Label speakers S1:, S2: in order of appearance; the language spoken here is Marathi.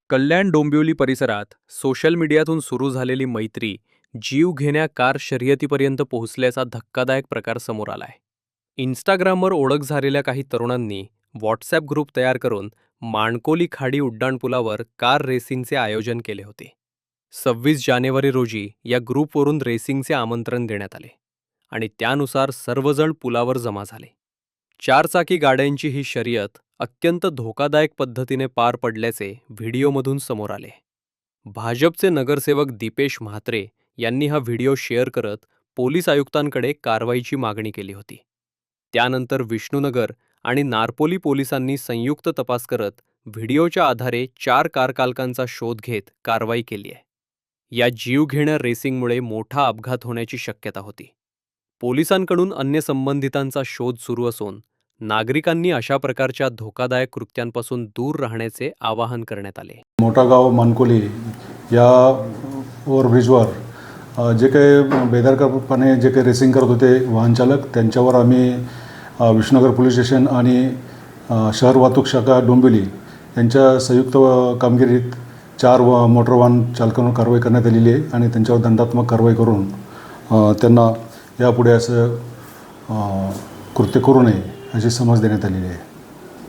S1: कल्याण डोंबिवली परिसरात सोशल मीडियातून सुरू झालेली मैत्री जीवघेण्या कार शर्यतीपर्यंत पोहोचल्याचा धक्कादायक प्रकार समोर आलाय. इन्स्टाग्रामवर ओळख झालेल्या काही तरुणांनी व्हॉट्सॲप ग्रुप तयार करून माणकोली खाडी उड्डाणपुलावर कार रेसिंगचे आयोजन केले होते. 26 जानेवारी रोजी या ग्रुपवरून रेसिंगचे आमंत्रण देण्यात आले आणि त्यानुसार सर्वजण पुलावर जमा झाले. चारचाकी गाड्यांची ही शर्यत अत्यंत धोकादायक पद्धतीने पार पडल्याचे व्हिडिओमधून समोर आले. भाजपचे नगरसेवक दीपेश म्हात्रे यांनी हा व्हिडिओ शेअर करत पोलीस आयुक्तांकडे कारवाईची मागणी केली होती. त्यानंतर विष्णुनगर आणि नारपोली पोलिसांनी संयुक्त तपास करत व्हिडिओच्या आधारे 4 कारचालकांचा शोध घेत कारवाई केली आहे. या जीवघेण्या रेसिंगमुळे मोठा अपघात होण्याची शक्यता होती. पोलिसांकडून अन्य संबंधितांचा शोध सुरू असून नागरिकांनी अशा प्रकारच्या धोकादायक कृत्यांपासून दूर राहण्याचे आवाहन करण्यात आले.
S2: मोठागाव मानकोली या ओव्हरब्रिजवर जे काही बेदरकारपणे जे काही रेसिंग करत होते वाहनचालक, त्यांच्यावर आम्ही विष्णुनगर पोलीस स्टेशन आणि शहर वाहतूक शाखा डोंबिवली यांच्या संयुक्त कामगिरीत 4 मोटर वाहन चालकांवर कारवाई करण्यात आलेली आहे आणि त्यांच्यावर दंडात्मक कारवाई करून त्यांना यापुढे असं कृत्य करू नये अशी समज देण्यात आलेली आहे.